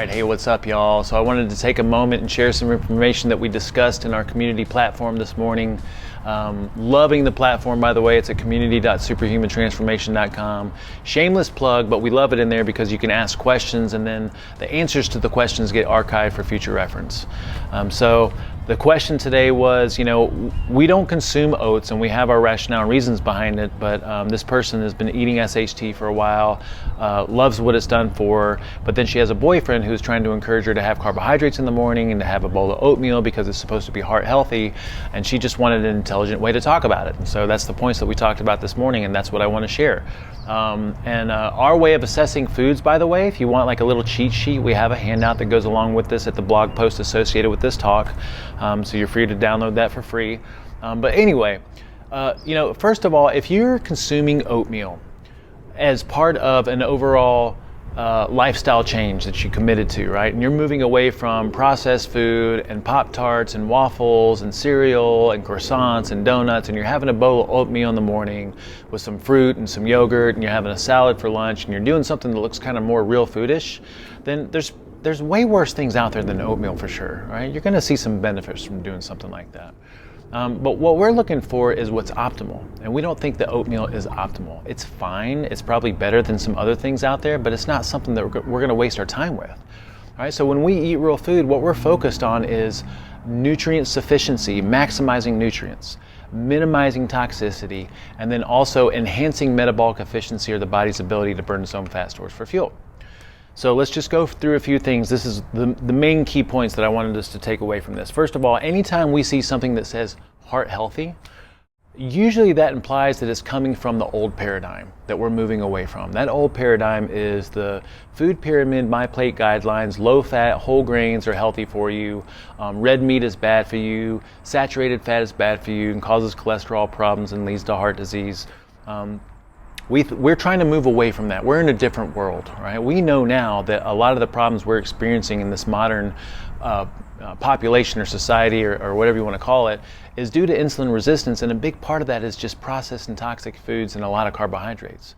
Alright, hey, what's up, y'all? So I wanted to take a moment and share some information that we discussed in our community platform this morning. Loving the platform, by the way. It's at community.superhumantransformation.com. Shameless plug, but we love it in there because you can ask questions and then the answers to the questions get archived for future reference. So the question today was, we don't consume oats and we have our rationale and reasons behind it, but this person has been eating SHT for a while, loves what it's done for her, but then she has a boyfriend who's trying to encourage her to have carbohydrates in the morning and to have a bowl of oatmeal because it's supposed to be heart healthy, and she just wanted an intelligent way to talk about it. And so that's the points that we talked about this morning, and that's what I want to share. Our way of assessing foods, by the way, if you want like a little cheat sheet, we have a handout that goes along with this at the blog post associated with this talk. So you're free to download that for free. But anyway, first of all, if you're consuming oatmeal as part of an overall lifestyle change that you committed to, right? And you're moving away from processed food and Pop-Tarts and waffles and cereal and croissants and donuts, and you're having a bowl of oatmeal in the morning with some fruit and some yogurt, and you're having a salad for lunch, and you're doing something that looks kind of more real foodish, then there's way worse things out there than oatmeal for sure, right? You're going to see some benefits from doing something like that. But what we're looking for is what's optimal, and we don't think that oatmeal is optimal. It's fine, it's probably better than some other things out there, but it's not something that we're going to waste our time with. All right, so when we eat real food, what we're focused on is nutrient sufficiency, maximizing nutrients, minimizing toxicity, and then also enhancing metabolic efficiency, or the body's ability to burn its own fat stores for fuel. So let's just go through a few things. This is the main key points that I wanted us to take away from this. First of all, anytime we see something that says heart healthy, usually that implies that it's coming from the old paradigm that we're moving away from. That old paradigm is the food pyramid, my plate guidelines, low fat, whole grains are healthy for you, red meat is bad for you, saturated fat is bad for you and causes cholesterol problems and leads to heart disease. We're trying to move away from that. We're in a different world, right? We know now that a lot of the problems we're experiencing in this modern population or society or whatever you want to call it is due to insulin resistance, and a big part of that is just processed and toxic foods and a lot of carbohydrates.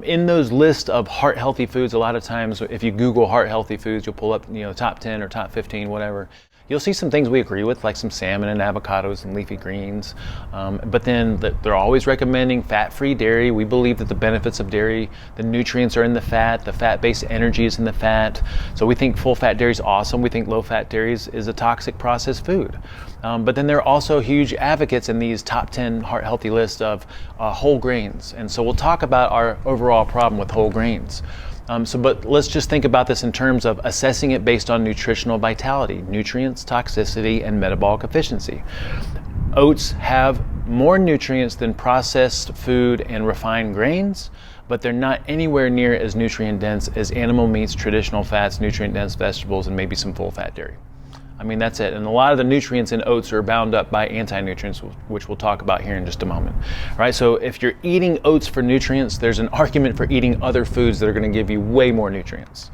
In those lists of heart healthy foods, a lot of times if you Google heart healthy foods, you'll pull up top 10 or top 15, whatever. You'll see some things we agree with, like some salmon and avocados and leafy greens. But then they're always recommending fat-free dairy. We believe that the benefits of dairy, the nutrients are in the fat-based energy is in the fat. So we think full-fat dairy is awesome. We think low-fat dairy is a toxic processed food. But then there are also huge advocates in these top 10 heart-healthy lists of whole grains. And so we'll talk about our overall problem with whole grains. But let's just think about this in terms of assessing it based on nutritional vitality, nutrients, toxicity, and metabolic efficiency. Oats have more nutrients than processed food and refined grains, but they're not anywhere near as nutrient dense as animal meats, traditional fats, nutrient dense vegetables, and maybe some full fat dairy. I mean, that's it. And a lot of the nutrients in oats are bound up by anti-nutrients, which we'll talk about here in just a moment. All right, so if you're eating oats for nutrients, there's an argument for eating other foods that are going to give you way more nutrients.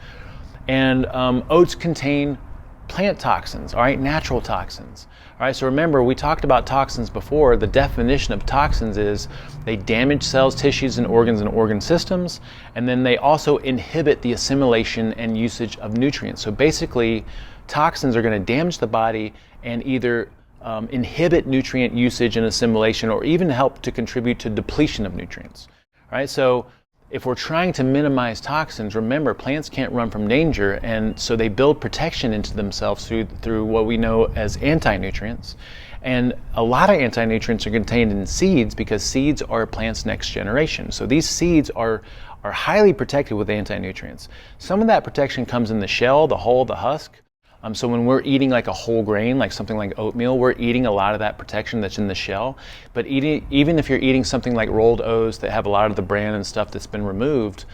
And oats contain plant toxins, all right, natural toxins. All right, so remember, we talked about toxins before. The definition of toxins is they damage cells, tissues, and organ systems, and then they also inhibit the assimilation and usage of nutrients. So basically, toxins are going to damage the body and either inhibit nutrient usage and assimilation, or even help to contribute to depletion of nutrients. All right, so if we're trying to minimize toxins, remember, plants can't run from danger, and so they build protection into themselves through what we know as anti-nutrients. And a lot of anti-nutrients are contained in seeds because seeds are a plant's next generation. So these seeds are highly protected with anti-nutrients. Some of that protection comes in the shell, the hull, the husk. So when we're eating like a whole grain, like something like oatmeal, we're eating a lot of that protection that's in the shell. But even if you're eating something like rolled oats that have a lot of the bran and stuff that's been removed,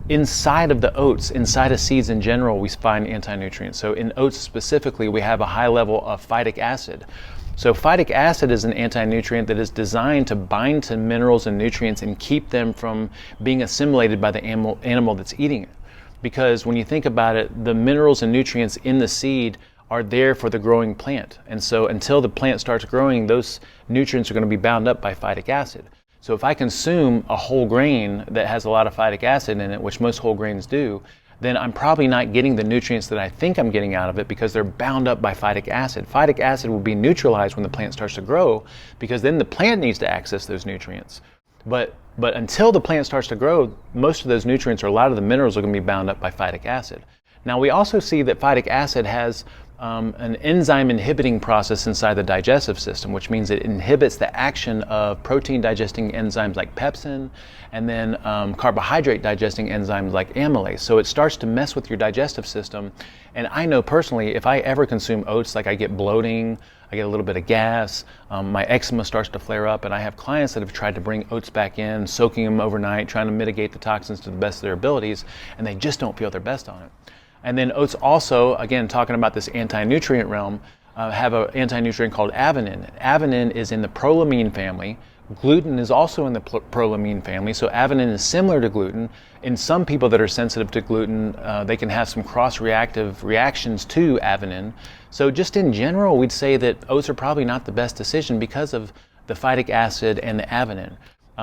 inside of the oats, inside of seeds in general, we find anti-nutrients. So in oats specifically, we have a high level of phytic acid. So phytic acid is an anti-nutrient that is designed to bind to minerals and nutrients and keep them from being assimilated by the animal that's eating it. Because when you think about it, the minerals and nutrients in the seed are there for the growing plant. And so until the plant starts growing, those nutrients are going to be bound up by phytic acid. So if I consume a whole grain that has a lot of phytic acid in it, which most whole grains do, then I'm probably not getting the nutrients that I think I'm getting out of it because they're bound up by phytic acid. Phytic acid will be neutralized when the plant starts to grow because then the plant needs to access those nutrients. But until the plant starts to grow, most of those nutrients or a lot of the minerals are going to be bound up by phytic acid. Now we also see that phytic acid has an enzyme inhibiting process inside the digestive system, which means it inhibits the action of protein digesting enzymes like pepsin and then carbohydrate digesting enzymes like amylase. So it starts to mess with your digestive system. And I know personally, if I ever consume oats, like I get bloating, I get a little bit of gas, my eczema starts to flare up, and I have clients that have tried to bring oats back in, soaking them overnight, trying to mitigate the toxins to the best of their abilities, and they just don't feel their best on it. And then oats also, again, talking about this anti-nutrient realm, have an anti-nutrient called avenin. Avenin is in the prolamine family. Gluten is also in the prolamine family, so avenin is similar to gluten. In some people that are sensitive to gluten, they can have some cross-reactive reactions to avenin. So just in general, we'd say that oats are probably not the best decision because of the phytic acid and the avenin.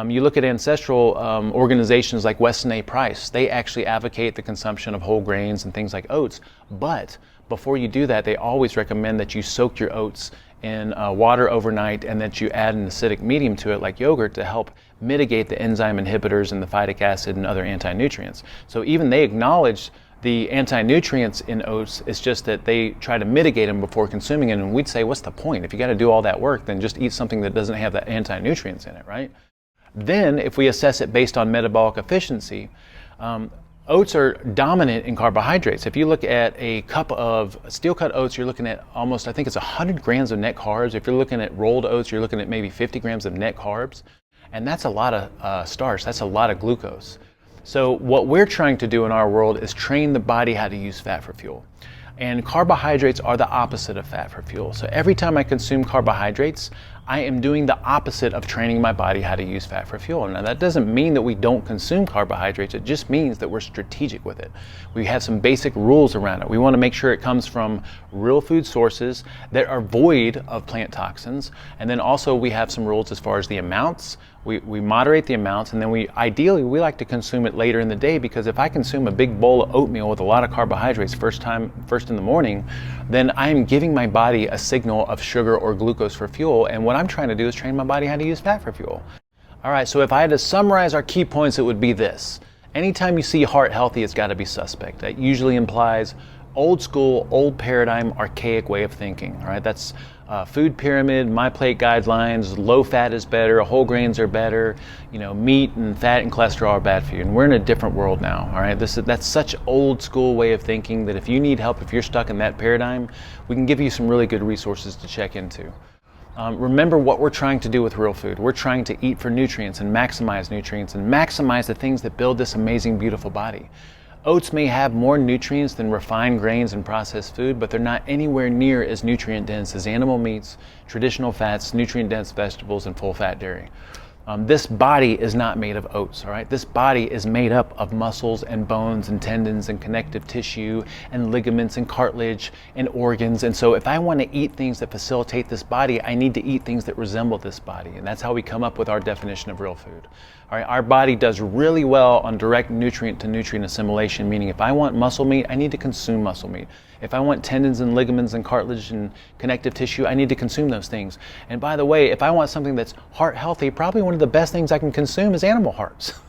You look at ancestral organizations like Weston A. Price, they actually advocate the consumption of whole grains and things like oats, but before you do that, they always recommend that you soak your oats in water overnight and that you add an acidic medium to it like yogurt to help mitigate the enzyme inhibitors and the phytic acid and other anti-nutrients. So even they acknowledge the anti-nutrients in oats, it's just that they try to mitigate them before consuming it, and we'd say, what's the point? If you got to do all that work, then just eat something that doesn't have the anti-nutrients in it, right? Then, if we assess it based on metabolic efficiency, oats are dominant in carbohydrates. If you look at a cup of steel-cut oats, you're looking at almost, I think it's 100 grams of net carbs. If you're looking at rolled oats, you're looking at maybe 50 grams of net carbs. And that's a lot of starch. That's a lot of glucose. So what we're trying to do in our world is train the body how to use fat for fuel. And carbohydrates are the opposite of fat for fuel. So every time I consume carbohydrates, I am doing the opposite of training my body how to use fat for fuel. Now that doesn't mean that we don't consume carbohydrates, it just means that we're strategic with it. We have some basic rules around it. We want to make sure it comes from real food sources that are void of plant toxins, and then also we have some rules as far as the amounts. We moderate the amounts, and then we like to consume it later in the day, because if I consume a big bowl of oatmeal with a lot of carbohydrates first in the morning, then I am giving my body a signal of sugar or glucose for fuel, and what I'm trying to do is train my body how to use fat for fuel. All right, so if I had to summarize our key points, it would be this. Anytime you see heart healthy, it's got to be suspect. That usually implies old school, old paradigm, archaic way of thinking. All right, that's food pyramid, my plate guidelines, low fat is better, whole grains are better, meat and fat and cholesterol are bad for you. And we're in a different world now. All right, that's such old school way of thinking that if you need help, if you're stuck in that paradigm, we can give you some really good resources to check into. Remember what we're trying to do with real food. We're trying to eat for nutrients and maximize the things that build this amazing, beautiful body. Oats may have more nutrients than refined grains and processed food, but they're not anywhere near as nutrient dense as animal meats, traditional fats, nutrient dense vegetables, and full fat dairy. This body is not made of oats, all right? This body is made up of muscles and bones and tendons and connective tissue and ligaments and cartilage and organs. And so if I want to eat things that facilitate this body, I need to eat things that resemble this body. And that's how we come up with our definition of real food. All right, our body does really well on direct nutrient to nutrient assimilation, meaning if I want muscle meat, I need to consume muscle meat. If I want tendons and ligaments and cartilage and connective tissue, I need to consume those things. And by the way, if I want something that's heart healthy, probably one of the best things I can consume is animal hearts,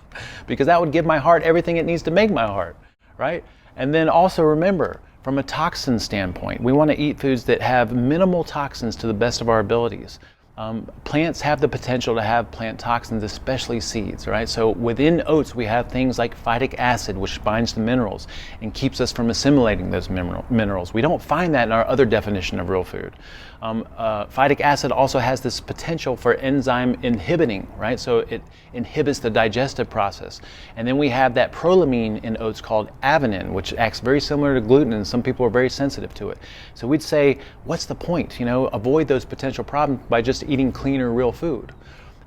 because that would give my heart everything it needs to make my heart, right? And then also remember, from a toxin standpoint, we want to eat foods that have minimal toxins to the best of our abilities. Plants have the potential to have plant toxins, especially seeds, right? So within oats, we have things like phytic acid, which binds to minerals and keeps us from assimilating those minerals. We don't find that in our other definition of real food. Phytic acid also has this potential for enzyme inhibiting, right? So it inhibits the digestive process. And then we have that prolamine in oats called avenin, which acts very similar to gluten, and some people are very sensitive to it. So we'd say, what's the point? Avoid those potential problems by just eating cleaner, real food.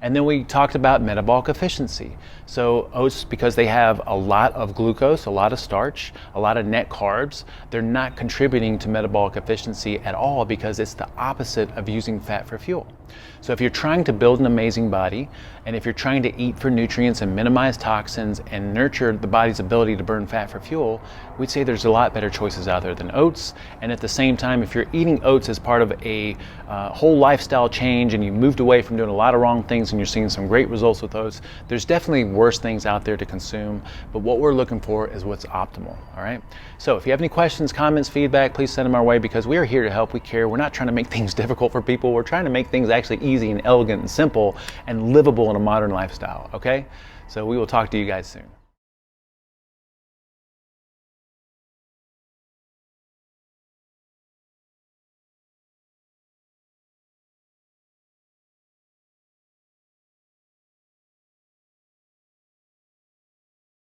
And then we talked about metabolic efficiency. So oats, because they have a lot of glucose, a lot of starch, a lot of net carbs, they're not contributing to metabolic efficiency at all, because it's the opposite of using fat for fuel. So if you're trying to build an amazing body, and if you're trying to eat for nutrients and minimize toxins and nurture the body's ability to burn fat for fuel, we'd say there's a lot better choices out there than oats. And at the same time, if you're eating oats as part of a whole lifestyle change and you moved away from doing a lot of wrong things and you're seeing some great results with oats, there's definitely worse things out there to consume, but what we're looking for is what's optimal. All right, so if you have any questions, comments, feedback, please send them our way, because we are here to help. We care. We're not trying to make things difficult for people. We're trying to make things actually easy and elegant and simple and livable in a modern lifestyle. Okay, so we will talk to you guys soon.